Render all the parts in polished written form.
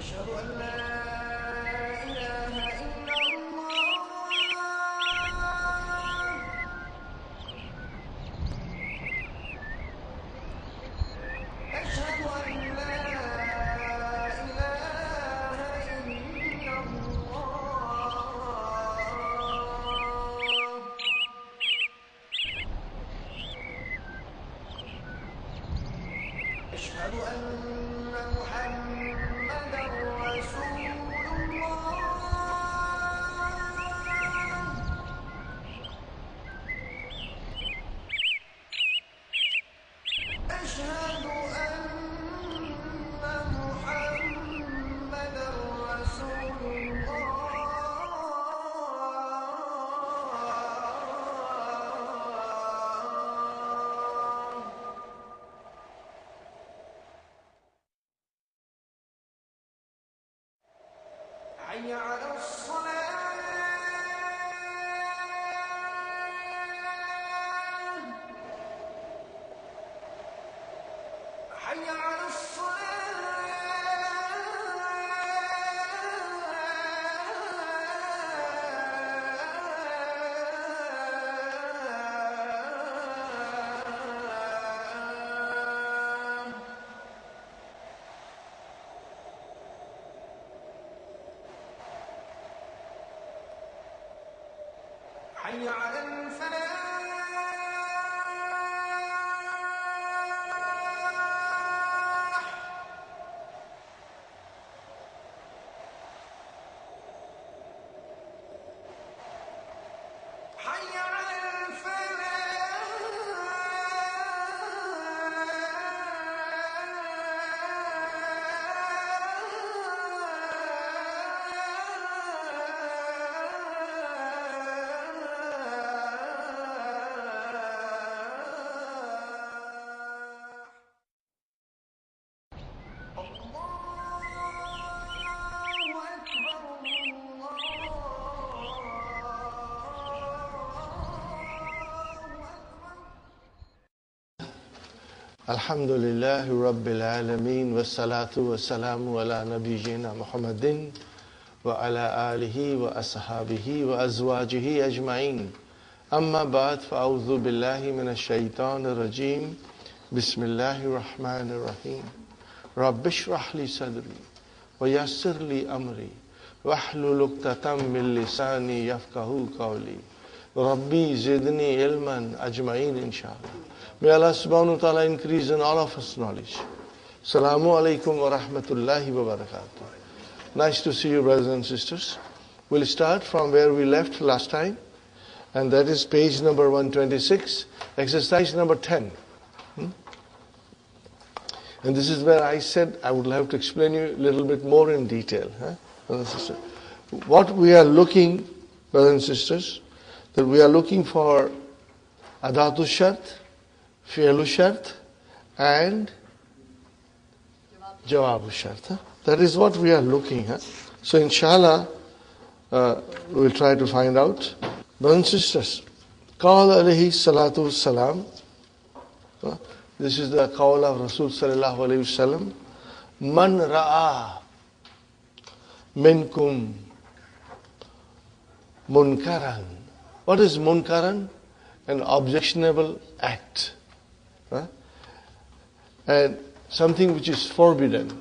أشهد أن لا إله إلا الله أشهد أن لا إله إلا الله أشهد أن محمدا رسول الله أشهد أن محمدا رسول الله حي على الصلاة حي على الصلاة حي على الفلاح حي على الحمد لله رب العالمين والصلاة والسلام على نبينا محمد وعلى آله وأصحابه وأزواجه أجمعين أما بعد فأعوذ بالله من الشيطان الرجيم بسم الله الرحمن الرحيم رب اشرح لي صدري ويسر لي أمري واحلل عقدة من لساني يفقهوا قولي ربي زدني علما أجمعين إن شاء الله. May Allah subhanahu wa ta'ala increase in all of us knowledge. Assalamu alaikum wa rahmatullahi wa barakatuh. Nice to see you, brothers and sisters. We'll start from where we left last time, and that is page number 126, exercise number 10. And this is where I said I would have to explain you a little bit more in detail. Brothers and sisters. What we are looking, brothers and sisters, that we are looking for Adatu Shart, Fi'lu Shart and Jawabu Shart. That is what we are looking at. So inshallah, we'll try to find out. Brothers and sisters, Qala alayhi salatu salam. This is the call of Rasul sallallahu alayhi wasallam. Man ra'a minkum munkaran. What is munkaran? An objectionable act. And something which is forbidden.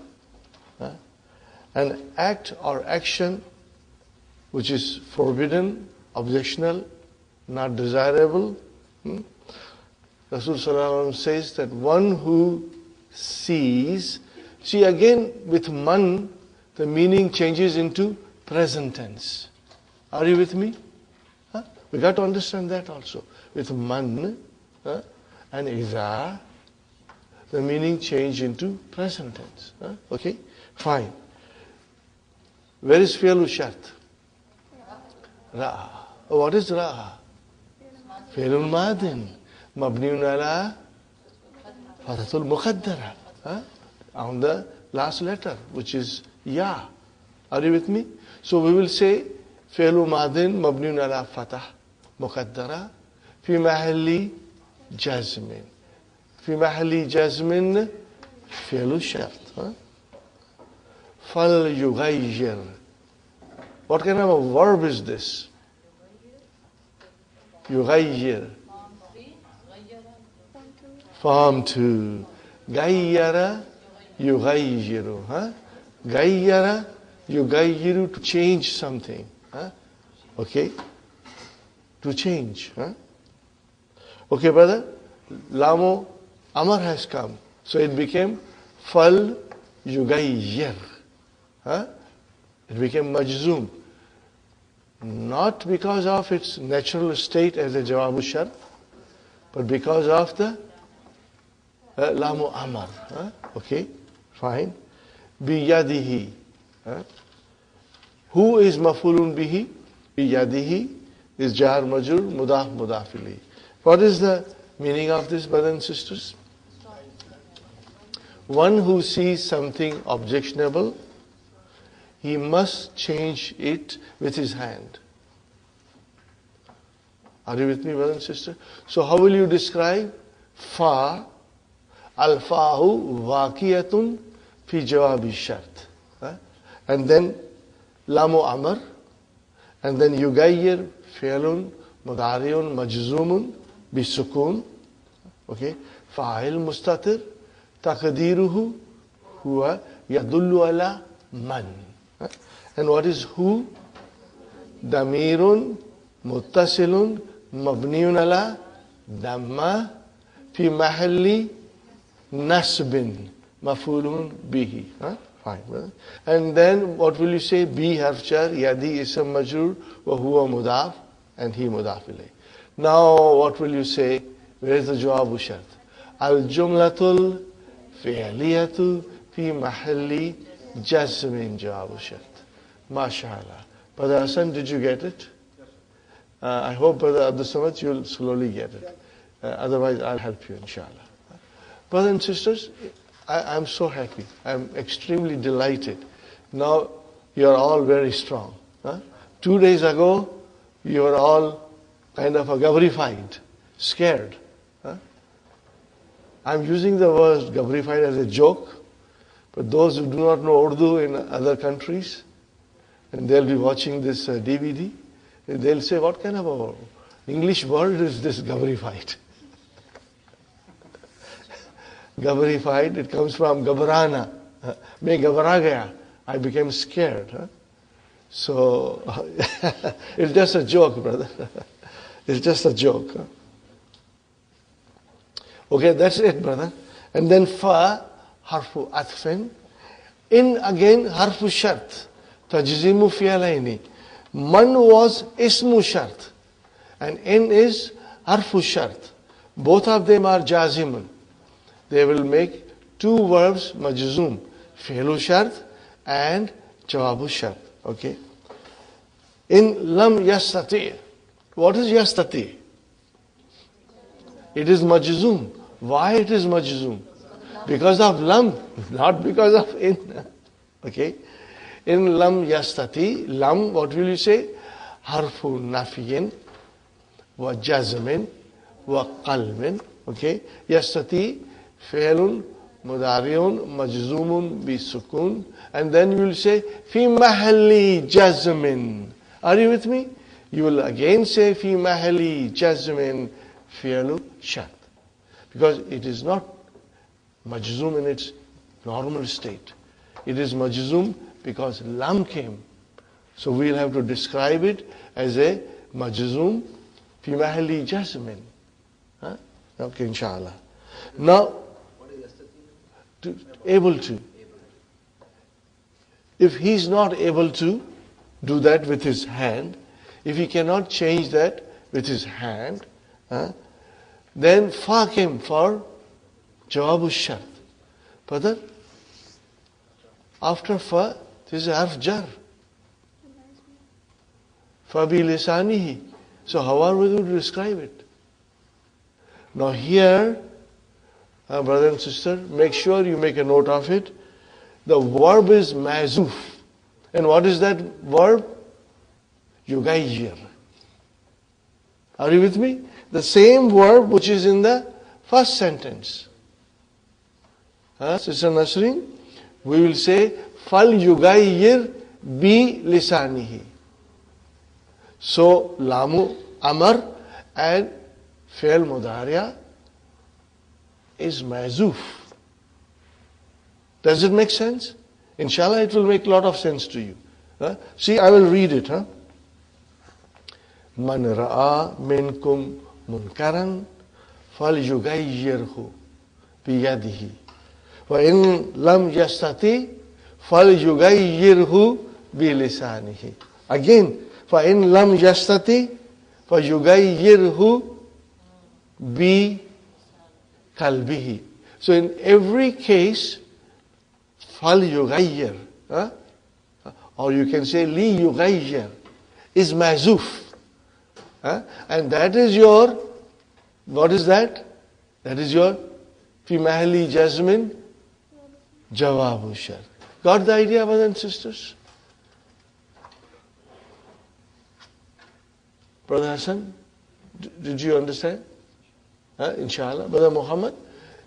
An act or action which is forbidden, objectionable, not desirable. Rasul sallallahu alaihi wasallam says that one who sees, see again with man, the meaning changes into present tense. Are you with me? We got to understand that also. With man and iza, the meaning change into present tense. Okay? Fine. Where is fi'lu shart? Ra'a. What is ra'a? Fi'lul madin. Mabniun ala Fathatul Muqaddara. On the last letter, which is Ya. Are you with me? So we will say Fi'lu madin mabniun ala Fatah Muqaddara fi mahalli jazmin. Fi mahalli jazmin Fi'lu shart. Fal yughayyir. What kind of a verb is this? Yughayyir. Form 2. Gayyara yughayyiru. Gayyara yughayyiru, to change something. Okay? To change. Okay, brother? Lamo Amar has come. So it became Fal yughayyir. It became majzoom. Not because of its natural state as a jawabu shart, but because of the lamu amar. Okay, fine. Biyadihi. Who is mafulun bihi? Biyadihi is jar majur mudaf mudafili. What is the meaning of this, brothers and sisters? One who sees something objectionable, he must change it with his hand. Are you with me, brother and sister? So how will you describe fa? Al-fahu waqiyatun fi jawabi shart. And then lamu amr. And then yugayyir fi'lun mudari'un majzumun bisukun. Okay. Fa'il mustatir taqdiruhu huwa yadullu ala man. And what is who? Damirun muttasilun mabniun ala damma fi mahalli nasbin mafulun bihi. Fine. And then what will you say? Bi harf jar, yadi ism majrur, wa huwa mudaf, and he mudaf ilayh. Now what will you say? Where is the jawabu shart? Al jumlatul fi'liyatu fi mahalli jazmin jawabu shart. MashaAllah. Brother Hassan, did you get it? I hope, Brother Abdul Samad, you'll slowly get it. Otherwise, I'll help you, inshallah. Brothers and sisters, I'm so happy. I'm extremely delighted. Now, you're all very strong. 2 days ago, you were all kind of gabrified, scared. I'm using the word gabrified as a joke, but those who do not know Urdu in other countries, and they'll be watching this DVD, they'll say, what kind of a English word is this gabrified? Gabrified, it comes from gabrana. Main gabra gaya. I became scared. So, it's just a joke, brother. It's just a joke. Okay, that's it, brother. And then fa, harfu atfin. In again, harfu shart. Tajzimu fi'alaini. Man was ismu shart. And in is harfu shart. Both of them are jazimun. They will make two verbs majzoom. Fi'lu shart and jawabu shart. Okay. In lam yastati. What is yastati? It is majzoom. Why it is majzoom? Because of lam, not because of in. Okay. In lam yastati, lam, what will you say? Harfu nafiyin wa jazmin wa qalbin. Okay. Yastati, fi'lun mudari'un majzumun bi sukun. And then you will say, fi mahalli jazmin. Are you with me? You will again say, fi mahalli jazmin fi'lu shart. Because it is not majzum in its normal state. It is majzum because lam came. So we'll have to describe it as a majzum fi mahalli jazmin. Okay, inshallah. Now, able to. If he's not able to do that with his hand, if he cannot change that with his hand, then fa came for jawabu shart. Brother, after fa, this is harf jar. Fa bi lisanihi. So how are we going to describe it? Now here, brother and sister, make sure you make a note of it. The verb is mazuf. And what is that verb? Yugayyir. Are you with me? The same verb which is in the first sentence. Sister Nasreen, we will say, Fal yugayyir bi lisanihi. So, lamu amar and fi'l mudariya is mazuf. Does it make sense? Inshallah, it will make a lot of sense to you. See, I will read it. Man ra'a minkum munkaran fal yugayyirhu biyadihi. Wa in lam yastati fal yugayyirhu bilisanihi. Again, fa in lam yastati fa yugayyirhu bi kalbihi. So in every case, fal yugayyir, or you can say li yugayyir, is mazuf. And that is your, what is that? That is your fi mahli jazmin jawabu shar. Got the idea, brothers and sisters? Brother Hassan, did you understand? Inshallah. Brother Muhammad,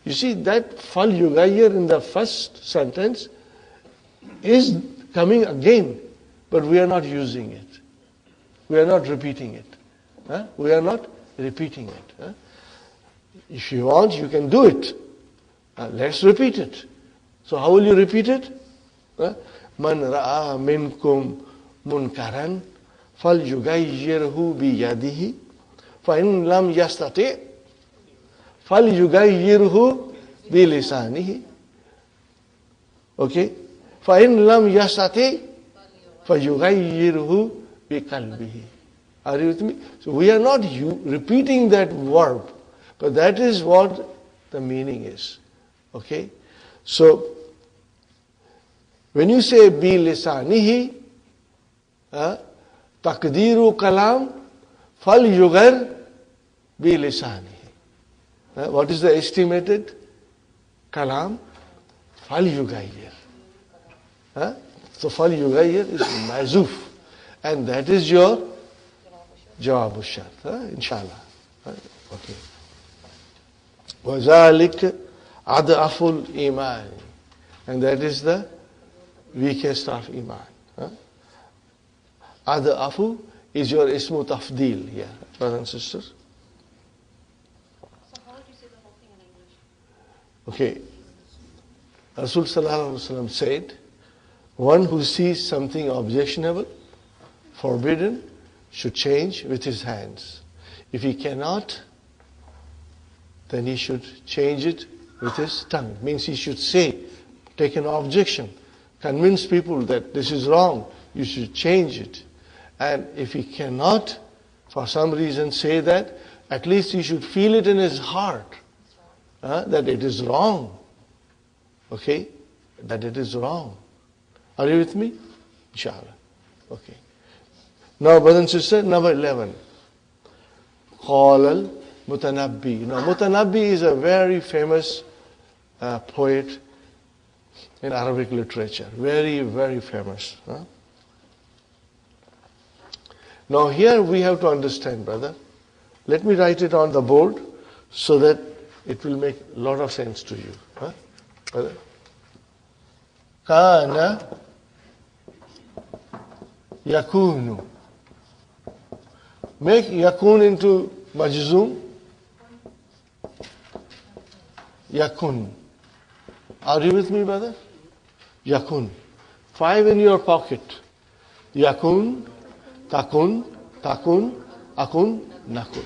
you see that fal yugayyir in the first sentence is coming again, but we are not using it. We are not repeating it. We are not repeating it. If you want, you can do it. Let's repeat it. So how will you repeat it? Man ra'a minkum munkaran fal yugayyirhu bi yadihi fa in lam yastati fal yugayyirhu bi lisanihi. Okay? Fa in lam yastati fa yugayyirhu bi qalbihi. Are you with me? So we are not repeating that verb, but that is what the meaning is. Okay? So, when you say bi lisanihi, takdiru kalam, fal yugar bi lisanihi. What is the estimated kalam? Fal yugayyir. So fal yugayyir is mazuf. And that is your Jawab shart, inshallah. Okay. وَذَلِكَ أَضْعَفُ الْإِيمَانِ. And that is the weakest of iman. Ad'afu is your ismu tafdeel here, brothers and sisters. So how would you say the whole thing in English? Okay. Rasul Sallallahu Alaihi Wasallam said, one who sees something objectionable, forbidden, should change with his hands. If he cannot, then he should change it with his tongue. It means he should say, take an objection, convince people that this is wrong, you should change it. And if he cannot, for some reason say that, at least he should feel it in his heart, that it is wrong. Okay? That it is wrong. Are you with me? Inshallah. Okay. Now, brothers and sisters, number 11. Qala al-Mutanabbi. Now, Mutanabbi is a very famous poet in Arabic literature. Very, very famous. Now, here we have to understand, brother. Let me write it on the board so that it will make a lot of sense to you. Brother? Kana yakunu. Make yakun into majzoom. Yakun. Are you with me, brother? Yakun. 5 in your pocket. Yakun, takun, takun, akun, nakun.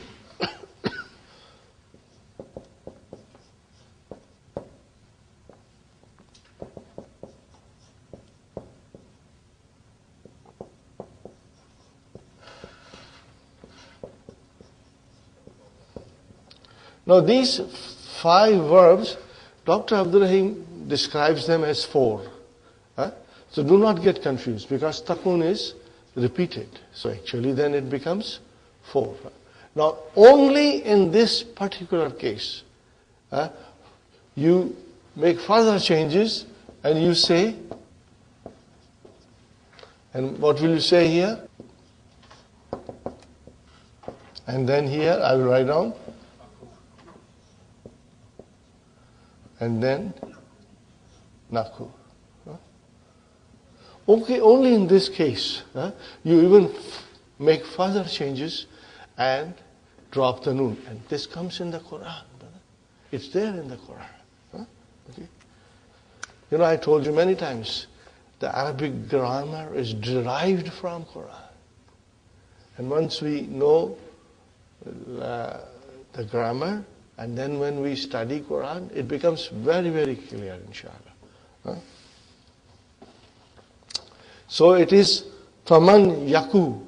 Now these 5 verbs, Dr. Abdul Rahim describes them as 4. So do not get confused because takun is repeated. So actually then it becomes 4. Now, only in this particular case, you make further changes and you say, and what will you say here? And then here, I will write down. And then, naku. Okay, only in this case, you even make further changes and drop the noon. And this comes in the Quran, brother. It's there in the Quran. Okay? I told you many times, the Arabic grammar is derived from Quran. And once we know the grammar, and then when we study Quran, it becomes very, very clear, inshallah. So it is faman yaku.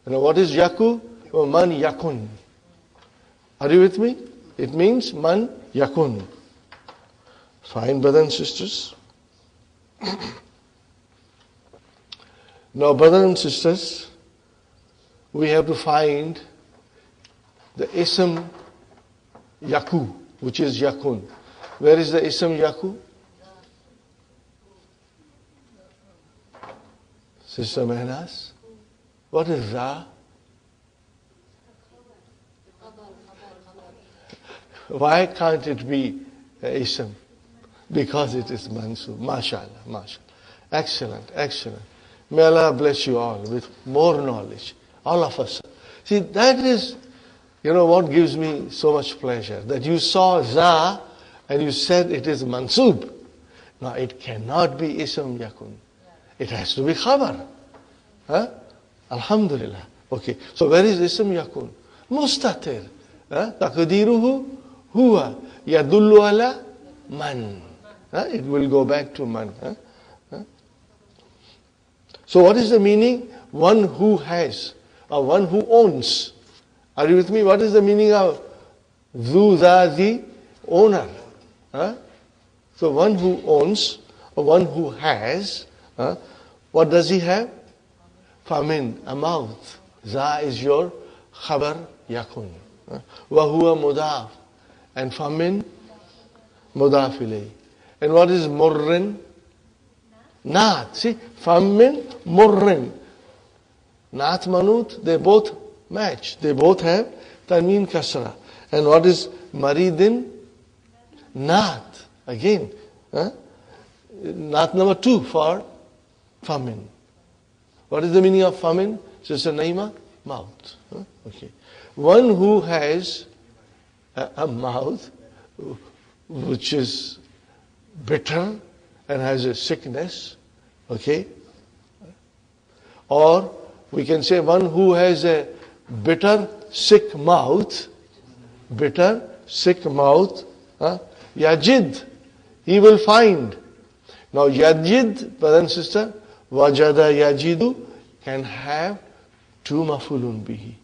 What is yaku? Man yakun. Are you with me? It means man yakun. Fine, brothers and sisters. Now, brothers and sisters, we have to find the ism yaku, which is yakun. Where is the ism yaku? Sister Mehnaz? What is Ra? Why can't it be ism? Because it is mansub. MashaAllah, MashaAllah. Excellent, excellent. May Allah bless you all with more knowledge. All of us. See, that is, what gives me so much pleasure. That you saw Za and you said it is mansub. Now, it cannot be ism yakun. It has to be khabar. Alhamdulillah. Okay. So where is ism yakun? Mustatir. Taqdiruhu huwa yadullu ala man. It will go back to man. So what is the meaning? One who has, or one who owns. Are you with me? What is the meaning of Zu Za the owner? So one who owns, or one who has, what does he have? Famin, a mouth. Za is your khabar yakun. Wa huwa mudaf. And famin, mudaf ilayh. And what is murrin? Naat. See, famin, murrin. Naat, manut, they both match. They both have tanween kasra. And what is maridin? Naat. Again, naat number 2 for famin. What is the meaning of famin? Sister Naima? Mouth. Okay. One who has a mouth which is bitter and has a sickness, okay? Or we can say one who has a bitter, sick mouth, yajid, he will find. Now yajid, brother and sister, wajada yajidu can have 2 mafulun bihi.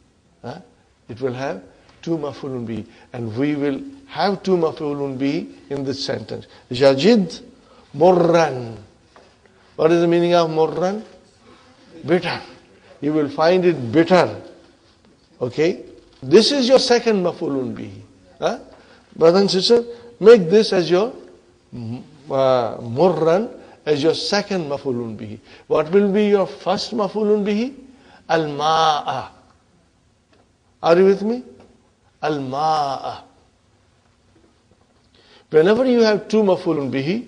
It will have 2 mafulun bihi. And we will have 2 mafulun bihi in this sentence. Yajid murran. What is the meaning of murran? Bitter. You will find it bitter. Okay? This is your second mafulun bihi. Brother and sister, make this as your murran, as your second mafulun bihi. What will be your first mafulun bihi? Al-ma'a. Are you with me? Al-ma'a. Whenever you have 2 mafulun bihi,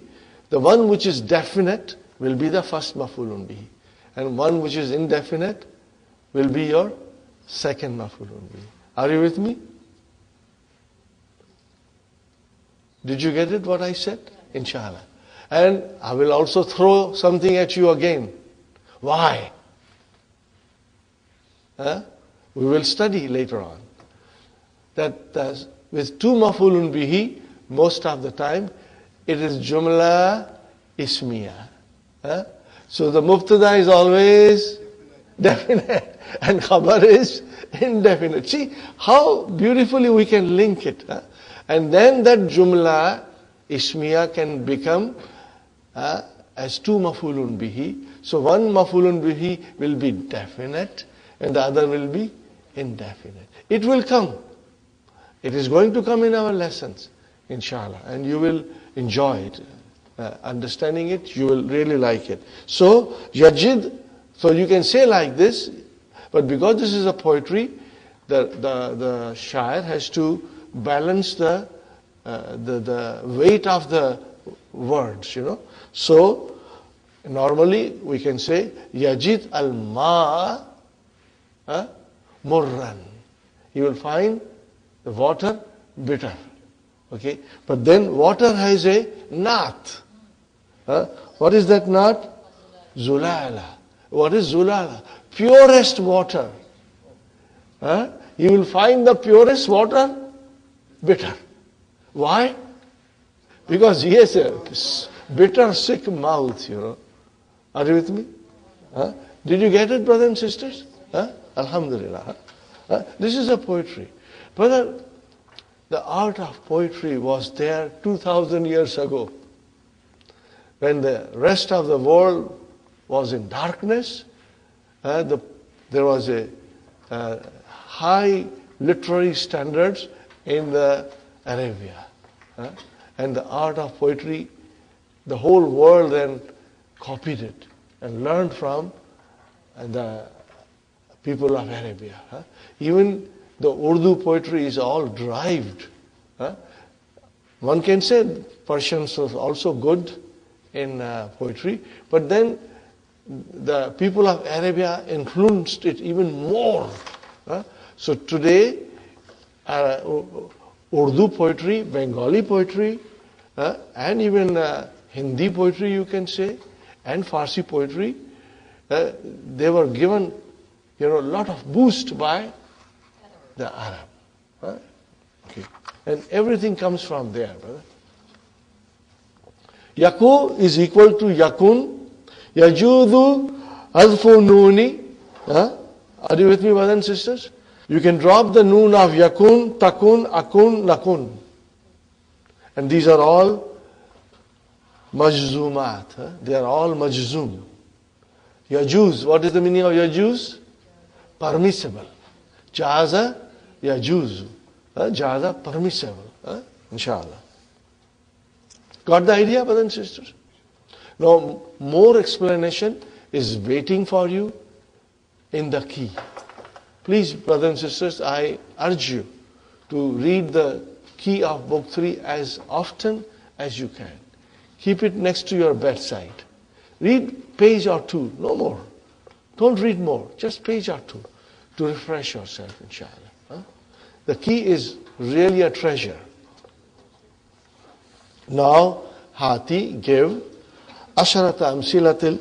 the one which is definite will be the first mafulun bihi. And one which is indefinite will be your second mafulun bihi. Are you with me? Did you get it what I said? Inshallah. And I will also throw something at you again. Why? We will study later on. That with 2 mafulun bihi, most of the time, it is jumla ismiya. So the mubtada is always definite and khabar is indefinite. See how beautifully we can link it. And then that jumla ismiya can become as 2 mafulun bihi. So one mafulun bihi will be definite and the other will be indefinite. It will come. It is going to come in our lessons, inshallah. And you will enjoy it. Understanding it, you will really like it. So, Yajid, so you can say like this, but because this is a poetry, the shair has to balance the weight of the words, So, normally we can say, Yajid al-ma murran. You will find the water bitter. Okay? But then water has a naat. What is that naat? Zulala. What is zulala? Purest water. You will find the purest water bitter. Why? Because he has a bitter, sick mouth, Are you with me? Did you get it, brothers and sisters? Alhamdulillah. This is a poetry. Brother, the art of poetry was there 2,000 years ago. When the rest of the world was in darkness, there was a high literary standards in the Arabia. And the art of poetry, the whole world then copied it and learned from the people of Arabia. Even the Urdu poetry is all derived. One can say Persians was also good in poetry, but then the people of Arabia influenced it even more. So today, Urdu poetry, Bengali poetry, and even Hindi poetry, you can say, and Farsi poetry, they were given, a lot of boost by the Arab. Okay. And everything comes from there, brother. Yaku is equal to yakun. Yajudu azfu nooni. Are you with me, brothers and sisters? You can drop the noon of yakun, takun, akun, nakun. And these are all majzumat. They are all majzum. Yajuz. What is the meaning of yajuz? Permissible. Jaza, yajuzu. Jaza, permissible. Inshallah. Got the idea, brothers and sisters? Now, more explanation is waiting for you in the key. Please, brothers and sisters, I urge you to read the key of book 3 as often as you can. Keep it next to your bedside. Read page or two, no more. Don't read more, just page or two to refresh yourself, inshallah. The key is really a treasure. Now, Hati give Asharata Amsilatil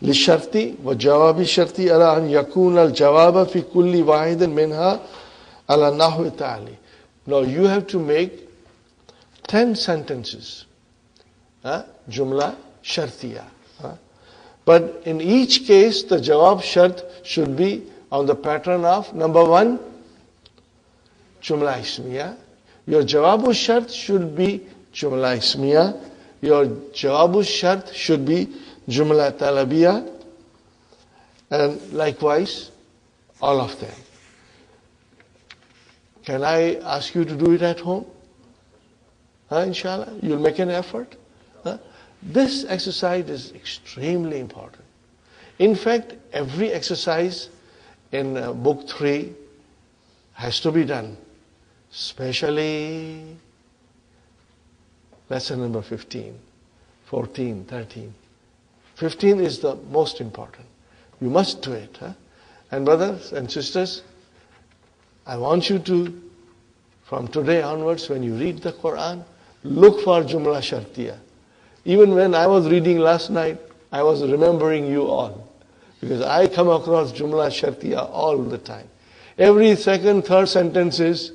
Lisharti wa Jawabi Sharti ala an yakuna al Jawaba fi kulli wahidin minha ala nahwi ta'ali. Now you have to make 10 sentences. Jumla Shartiya. But in each case, the Jawab Shart should be on the pattern of number 1, Jumla Ismiya. Your Jawabu Shart should be Jumla Ismiya. Your Jawabu Shart should be Jumla Talabiya. And likewise, all of them. Can I ask you to do it at home? Inshallah, you'll make an effort. This exercise is extremely important. In fact, every exercise in book 3 has to be done. Especially lesson number 15, 14, 13. 15 is the most important. You must do it. And brothers and sisters, I want you to, from today onwards, when you read the Quran, look for Jumla Shartiya. Even when I was reading last night, I was remembering you all. Because I come across Jumla Shartiya all the time. Every second, third sentence is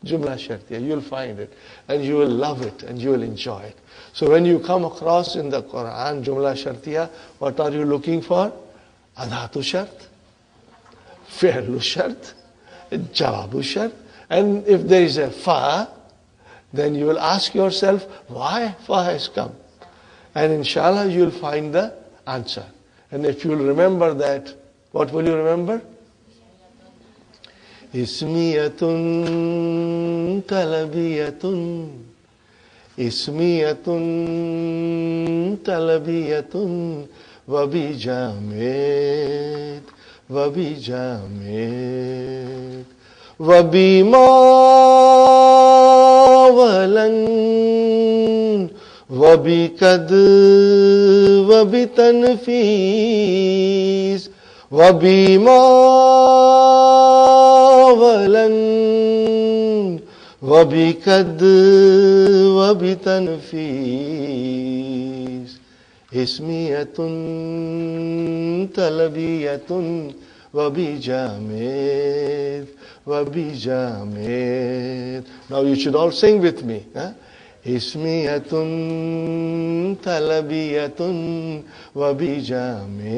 Jumla Shartiya. You'll find it. And you will love it. And you will enjoy it. So when you come across in the Quran Jumla Shartiya, what are you looking for? Adhatu Shart, Fi'lu Shart, Jawabu Shart. And if there is a Fa, then you will ask yourself, why Fa has come? And inshallah you will find the answer. And if you will remember that, what will you remember? Ismiyatun talabiyatun. Ismiyatun talabiyatun. Wabijamid. Wabijamid. Wabimawalan. Wabikad. Wabitanfis. وبماولا وبكد وبتنفيس اسمية تلبية وبجامد وبجامد. Now you should all sing with me. اسمية تلبية وبجامد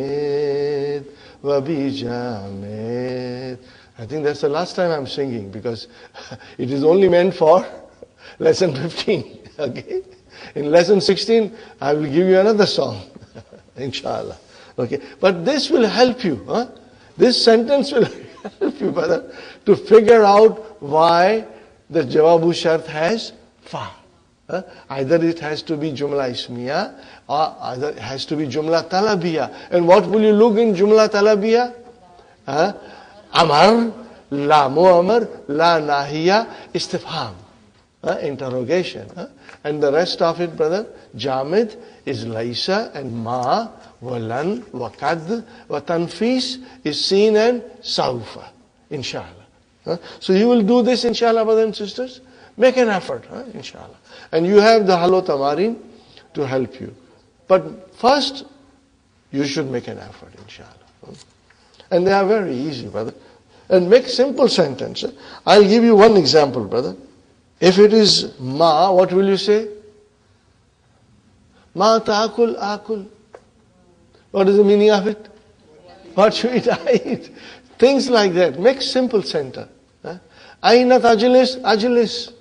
وبجامد. I think that's the last time I'm singing because it is only meant for lesson 15. Okay? In lesson 16, I will give you another song. Inshallah. Okay? But this will help you. This sentence will help you, brother, to figure out why the Jawabu Shart has fa. Either it has to be Jumla Ismiya or either it has to be Jumla Talabiya. And what will you look in Jumla Talabiya? Amar, La Mu'amar, La Nahiya, Istifham. Interrogation. And the rest of it, brother, Jamid is Laisa and Ma, Walan, Wakad, Watanfis is Seen and Saufa. Inshallah. So you will do this, inshallah, brothers and sisters. Make an effort, inshallah. And you have the Halo Tamarin to help you. But first, you should make an effort, inshallah. And they are very easy, brother. And make simple sentence. I'll give you one example, brother. If it is ma, what will you say? Ma ta'akul akul. What is the meaning of it? What should I eat? Things like that. Make simple sentence. Aina tajlis, ajlis.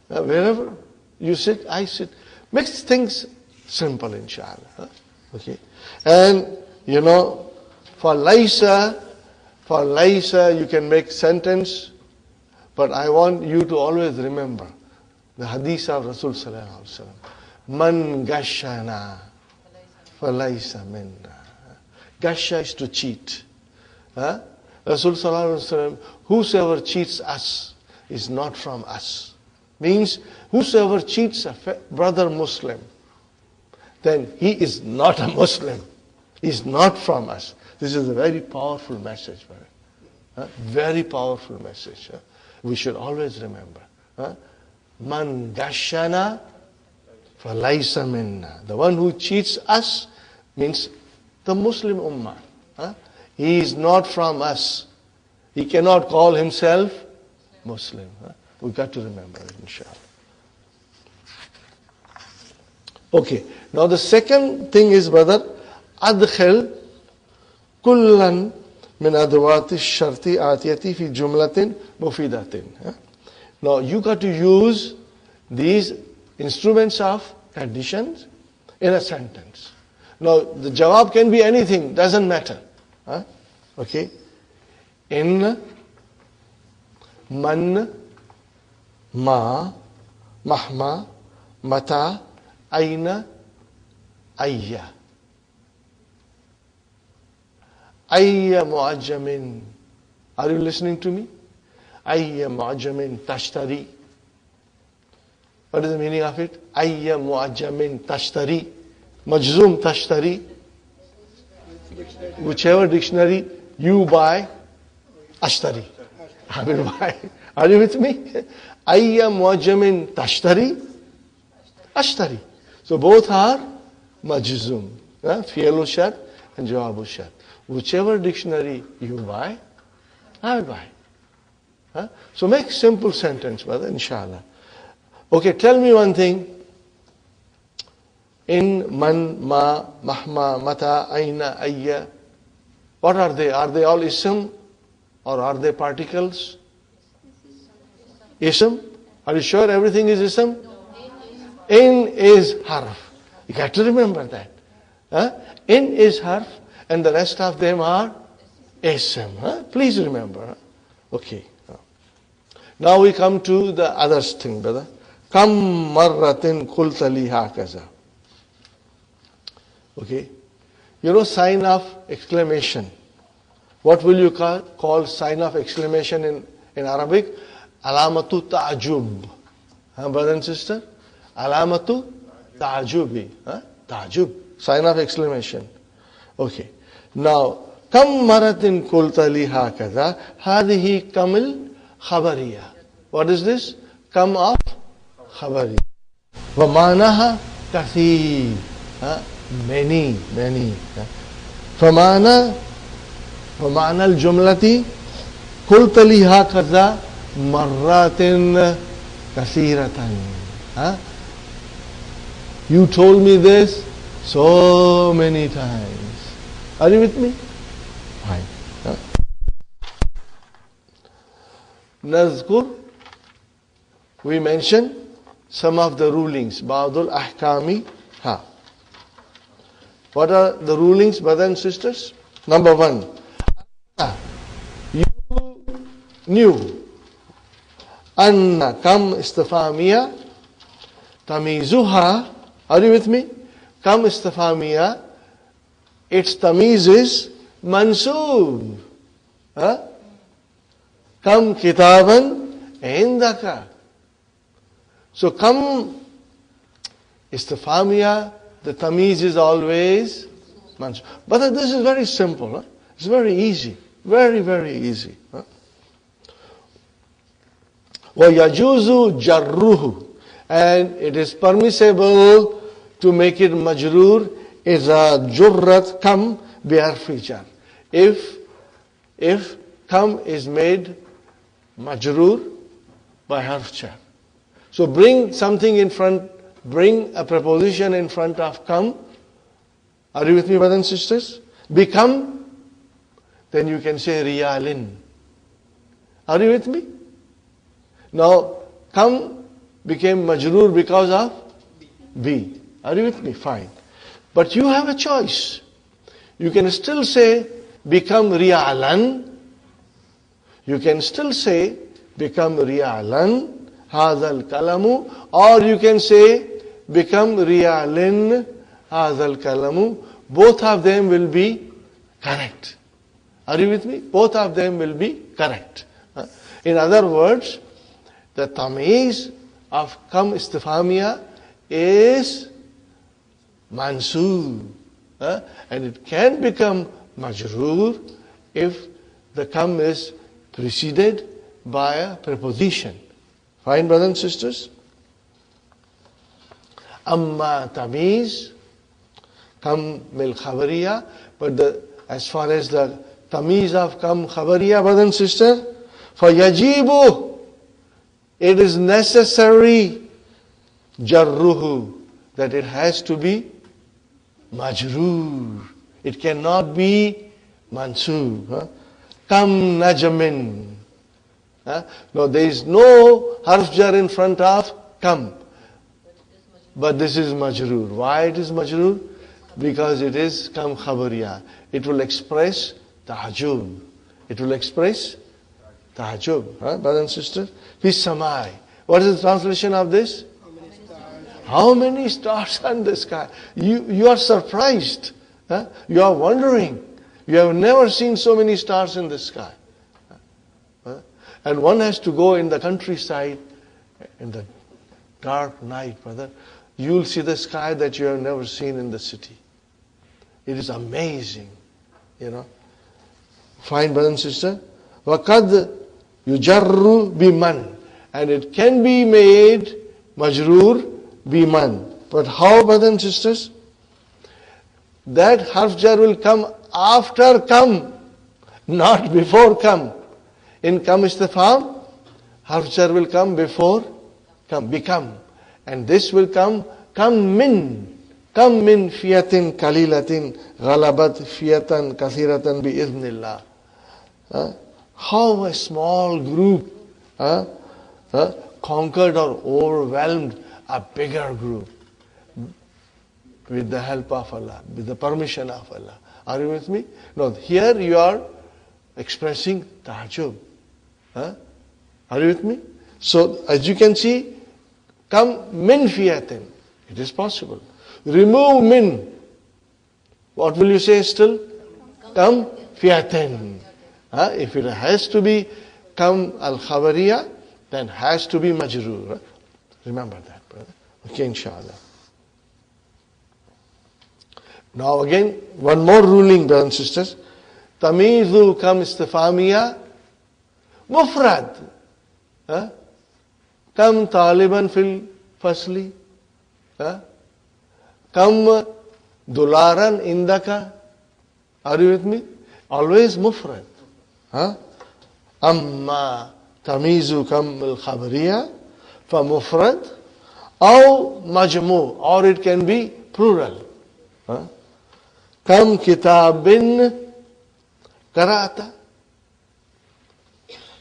Wherever you sit, I sit. Make things simple, inshallah. Okay. And, for Laisa, you can make sentence, but I want you to always remember the hadith of Rasul sallallahu alaihi wasallam. Man gashana falaysa minna. Gasha is to cheat. Rasul sallallahu alaihi wasallam, whosoever cheats us is not from us. Means whosoever cheats a brother Muslim, then he is not a Muslim. He is not from us. This is a very powerful message, brother. Very powerful message. We should always remember. Man gashana falaysa minna. The one who cheats us means the Muslim ummah. He is not from us. He cannot call himself Muslim. We got to remember it, inshallah. Okay. Now the second thing is, brother, adkhil kullan min adawati sharti atiyati fi jumlatin mufidatin. Now you got to use these instruments of conditions in a sentence. Now the jawab can be anything, doesn't matter. Okay. In, man, ma, mahma, mata, aina, ayya. Ayya mu'ajjamin. Are you listening to me? Ayya mu'ajjamin tashtari. What is the meaning of it? Ayya mu'ajjamin tashtari. Majzum tashtari. Whichever dictionary you buy, ashtari. I will buy. Are you with me? Ayya mu'ajjamin tashtari. Ashtari. So both are majzum. Fi'lu shart and jawabu shart. Whichever dictionary you buy, I will buy. So make simple sentence, brother, inshallah. Okay, tell me one thing. In, man, ma, mahma, mata, aina, ayya. What are they? Are they all ism? Or are they particles? Ism? Are you sure everything is ism? In is harf. You got to remember that. In is harf and the rest of them are Ism. Please remember. Okay. Now we come to the other thing, brother. Kam marratin qulta li hakaza. Okay. You know sign of exclamation. What will you call sign of exclamation in Arabic? Alamatu ta'jub. Brother and sister? Alamatu ta'jubi. Ta'jub. Sign of exclamation. Okay. Now, kam maratin qulta li hakaza. Hadihi kamil khabariya. What is this? Kam of khabariya. Wa manaha kathir. Many. فمعنى الجملة قلت لي هكذا مرات كثيرة. You told me this so many times. Are you with me? Fine. نذكر, we mention some of the rulings. بعض الأحكام. What are the rulings, brothers and sisters? Number 1. You knew. Anna kam istifamiya tamizuha. Are you with me? Kam istifamiya. Its tamiz is mansoob. Kam kitaban indaka. So kam istifamiya, the tamiz is always mansoob. But this is very simple. It's very easy. Very, very easy. وَيَجُوزُ جَرُّهُ. And it is permissible to make it majroor إِذَا جُرَّتْ kam بِحَرْفِ jar. If kam is made majroor by harf jar. So bring something in front, bring a preposition in front of kam. Are you with me, brothers and sisters? Become, then you can say riyalin. Are you with me? Now, kam became majroor because of be. Are you with me? Fine. But you have a choice. You can still say become riyalan. You can still say become riyalan, hadal kalamu. Or you can say become riyalin, hadal kalamu. Both of them will be correct. Are you with me? Both of them will be correct. In other words, the tamiz of kam istifamiya is mansoob. And it can become majroor if the kam is preceded by a preposition. Fine, brothers and sisters? Amma tamiz, kam mil khabariya. But as far as the tamiz of kam khabariya, brothers and sisters, fayajibu, it is necessary, jarruhu, that it has to be majroor. It cannot be mansoob. Kam najmin. No, there is no harf jar in front of kam. But this is majroor. Why it is majroor? Because it is kam khabariya. It will express tahajjub. It will express tahajjub. Brothers and sisters? Fi samai. What is the translation of this? How many stars are in the sky? You are surprised. You are wondering. You have never seen so many stars in the sky. And one has to go in the countryside in the dark night, brother. You will see the sky that you have never seen in the city. It is amazing. Fine, brother and sister. وَقَدْ يُجَرُّ بِمَنْ. And it can be made majroor biman. But how, brothers and sisters? That harf jar will come after kam, not before kam. In kam istifham, harf jar will come before kam, become. And this will come min fiyatin kalilatin ghalabat fiyatan kathiratan bi'idhnillah. How a small group conquered or overwhelmed a bigger group with the help of Allah, with the permission of Allah. Are you with me? No, here you are expressing ta'ajjub. Huh? Are you with me? So, as you can see, kam min fiyatin. It is possible. Remove min. What will you say still? Kam fiyatin. If it has to be kam al-khabariya, then has to be majroor. Remember that, brother. Okay, inshallah. Now again, one more ruling, brothers and sisters. Tamizu kam istifamiya mufrad. Kam taliban fil fasli. Kam dularan indaka. Are you with me? Always mufrad. Amma tamizu kam al-khabariya fa mufrad or majmu, or it can be plural. Kam kitabin karata,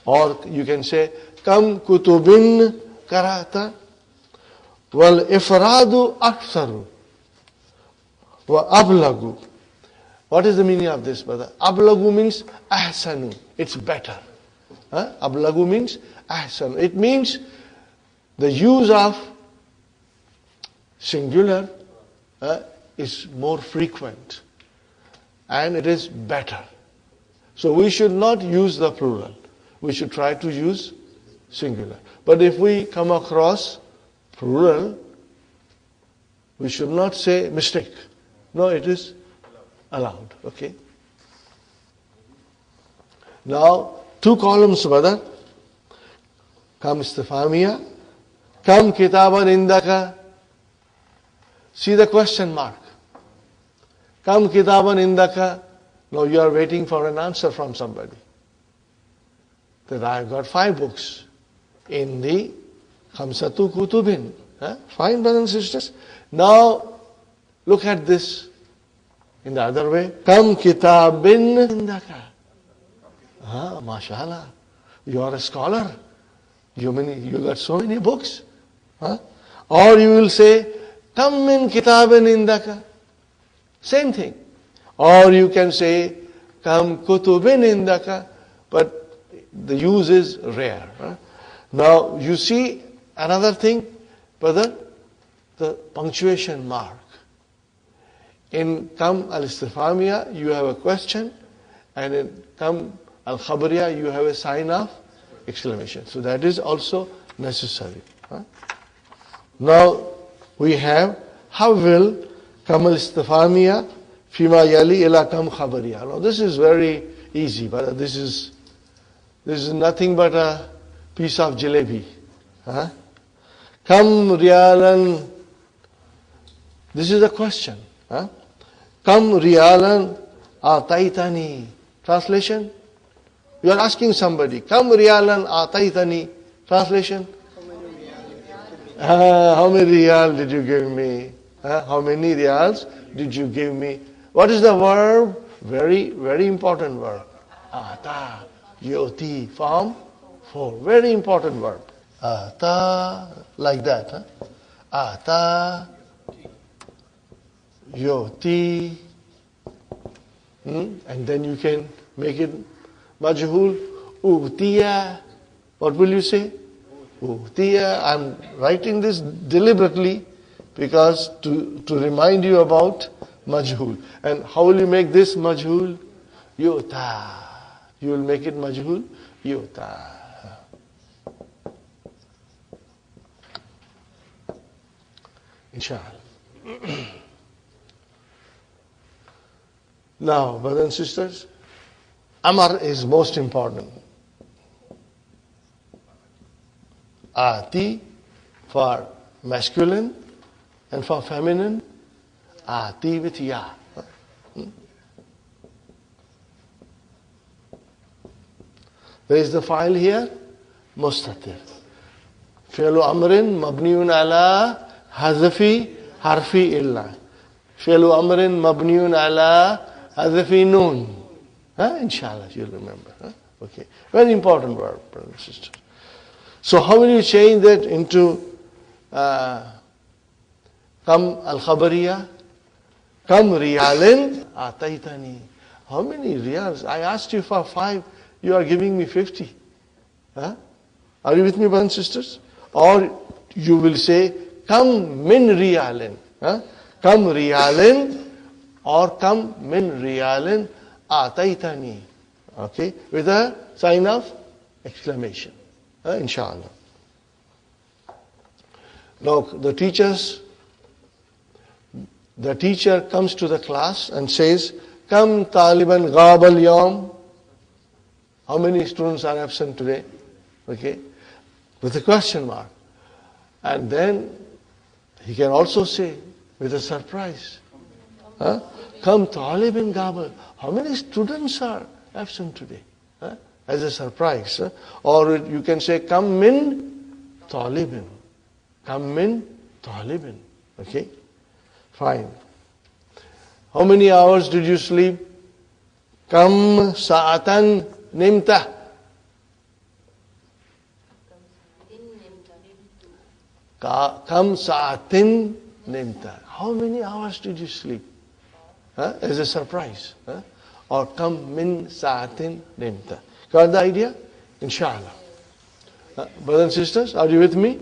or you can say kam kutubin karata. Wal ifradu aktharu wa ablagu. What is the meaning of this, brother? Ablagu means ahsanu. It's better. Ablagu means ahsanu. It means the use of singular is more frequent and it is better. So we should not use the plural. We should try to use singular. But if we come across plural, we should not say mistake. No, it is allowed. Okay. Now, 2 columns, brother. Kam istifamiya, kam kitaban indaka. See the question mark. Kam kitaban indaka. Now you are waiting for an answer from somebody. That I have got 5 books in the khamsatu kutubin. Fine, brothers and sisters. Now look at this in the other way. Kam kitabin indaka. Mashallah. You are a scholar. You got so many books. Or you will say, Kam min kitabin indaka. Same thing. Or you can say, Kam kutubin indaka. But the use is rare. Now you see another thing, brother, the punctuation mark. In Kam al-istifamiya, you have a question, and in Kam al-khabariya, you have a sign of exclamation. So that is also necessary. Now we have Hawil Kam al-istifamiya fima yali ila Kam khabariya. Now this is very easy, but this is nothing but a piece of jalebi. Kam riyalan. This is a question. Kam riyalan ataitani. Translation? You are asking somebody. Kam riyalan ataitani. Translation? How many riyal did you give me? How many riyals did you give me? What is the verb? Very, very important verb. Ata, yoti, form 4. Very important verb. Ata, like that. Ata, yoti. And then you can make it majhul. Utiya. What will you say? Utiya. I'm writing this deliberately because to remind you about majhul. And how will you make this majhul? Yuta. You will make it majhul? Yuta. Inshallah. Now, brothers and sisters, Amar is most important. Ati for masculine and for feminine, Ati with Ya. There is the file here, Mustatir. Fi'lu amrin mabniun ala hazafi harfi illa. Fi'lu amrin mabniun ala hazafi noon. Inshallah, you'll remember. Okay. Very important word, brother and sister. So how will you change that into Kam al-khabariya? Kam riyalin ataitani. How many riyals? I asked you for 5, you are giving me 50. Huh? Are you with me, brothers and sisters? Or you will say, Kam min riyalin. Huh? Kam riyalin or Kam min riyalin ataitani. Okay? With a sign of exclamation. Inshallah. Now the teacher comes to the class and says, Kam taliban ghabal yawm. How many students are absent today? Okay? With a question mark. And then he can also say with a surprise. Kam taliban ghabal. How many students are absent today? As a surprise. Or you can say, Kam min talibin. Kam min talibin. Okay? Fine. How many hours did you sleep? Kam sa'atan nimta. Kam sa'atin nimta. How many hours did you sleep? As a surprise. Or kam min sa'atin nimta. Got the idea? Inshallah. Brothers and sisters, are you with me?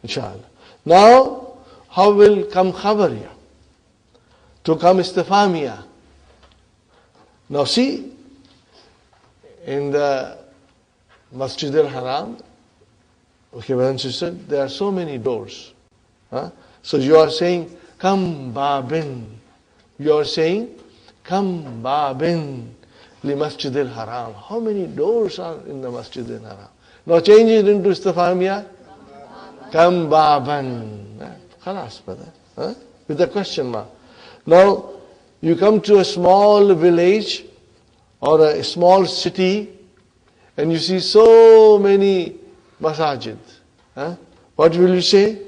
Inshallah. Now, how will kam khabariya? To kam istifamiya. Now see, in the Masjid al-Haram, okay, brothers and sisters, there are so many doors. So you are saying, kam babin. You are saying, kam babin li Masjid al-Haram. How many doors are in the Masjid al-Haram? Now change it into istifamiya. Kam baban. Khalas, brother. With a question mark. Now, you come to a small village or a small city and you see so many masajid. What will you say?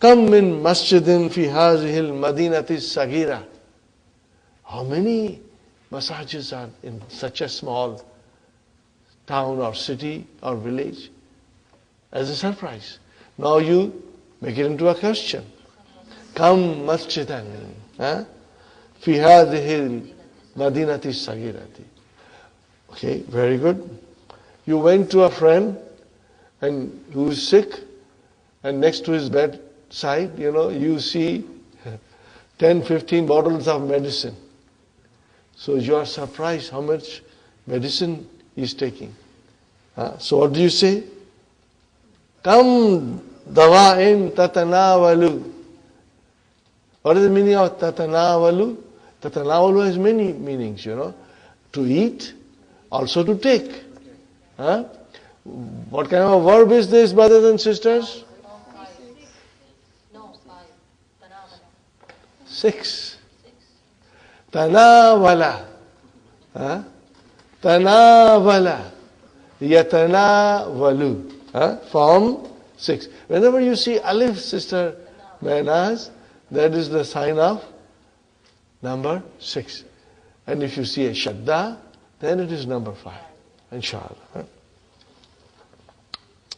Kam min masjidin fi hazihil madinati sagira. How many masajids are in such a small town or city or village? As a surprise. Now you make it into a question. Kam masjidan. Fi hadhihi madinati sagirati. Okay, very good. You went to a friend and who is sick, and next to his bedside, you see 10, 15 bottles of medicine. So you are surprised how much medicine he is taking. So what do you say? Kam dawa'in tatanawalu. What is the meaning of tatanawalu? Tatanawalu has many meanings, To eat, also to take. What kind of a verb is this, brothers and sisters? 6. Tanawala. Tanawala. Yatanawalu. Form 6. Whenever you see alif, sister Maynaz, that is the sign of number 6. And if you see a shadda, then it is number 5. Inshallah.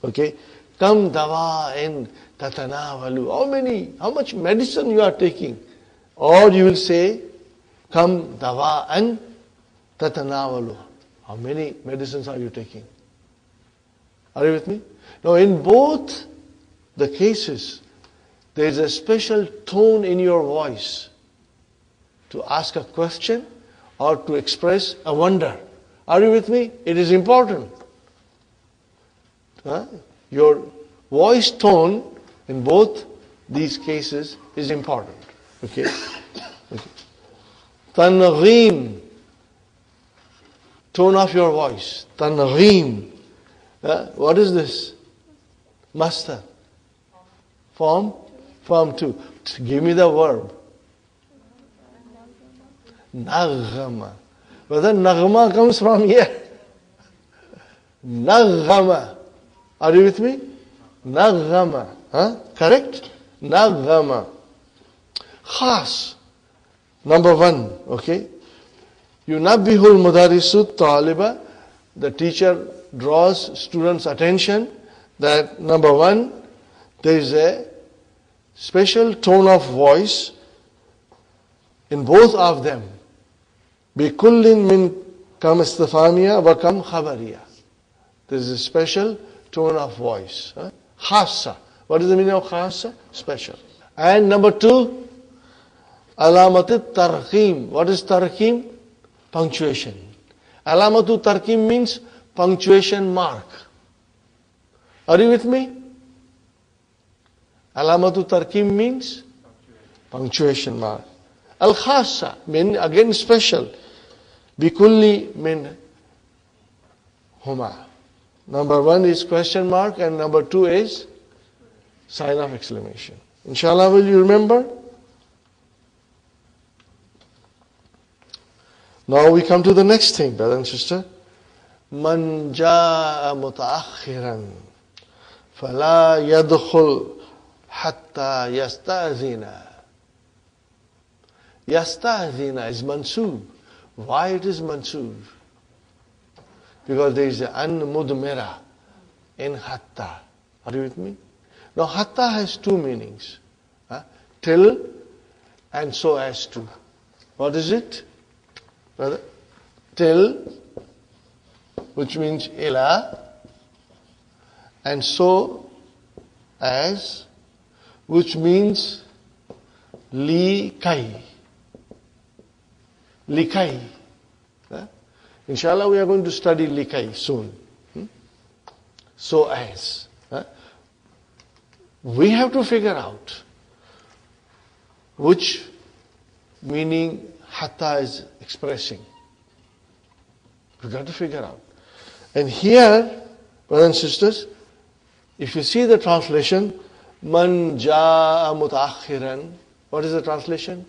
Okay. Kam dawa'in tatanawalu. How much medicine you are taking? Or you will say, Kam dawa'an tatanawalu. How many medicines are you taking? Are you with me? Now in both the cases, there is a special tone in your voice to ask a question or to express a wonder. Are you with me? It is important. Your voice tone in both these cases is important. Okay? Tanghim. Tone of your voice. Tanghim. What is this? Master. Form 2. Give me the verb. Naghama. Whether naghma comes from here. Naghama. Are you with me? Naghama. Correct? Naghama. Khas. Number 1. Okay. Yunabbihul mudarisut taliba. The teacher draws students' attention that number 1, there is a special tone of voice in both of them. بِكُلٍّ مِّن kam istifamiya wa kam khabariya. There is a special tone of voice. Khassa. What is the meaning of khassa? Special. And number 2, alamatul tarqim. What is tarqim? Punctuation. Alamatul tarqim means punctuation mark. Are you with me? Alamatul tarqim means punctuation mark. Al-khassa means again special. Bikulli min huma. Number 1 is question mark and number 2 is sign of exclamation. Inshallah, will you remember? Now we come to the next thing, brother and sister. Man jaa mutaakhiran fala yadkhul hatta yasta'zina. Yasta'zina is mansoob. Why it is mansoob? Because there is an mudmira in hatta. Are you with me? Now hatta has 2 meanings. Till and so as to. What is it? Brother? Till, which means ila, and so as, which means li kai. Likai. Inshallah, we are going to study likai soon. So as. We have to figure out which meaning hatta is expressing. We got to figure out. And here, brothers and sisters, if you see the translation, man jaa mutaakhiran, what is the translation?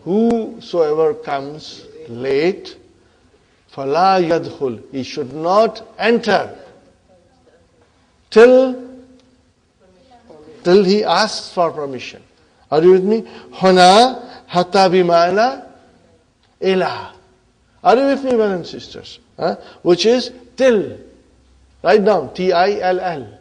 Whosoever comes late, fala yadkhul, he should not enter till he asks for permission. Are you with me? Huna hatta bimana ila. Are you with me, brothers and sisters? Which is till. Write down, T-I-L-L.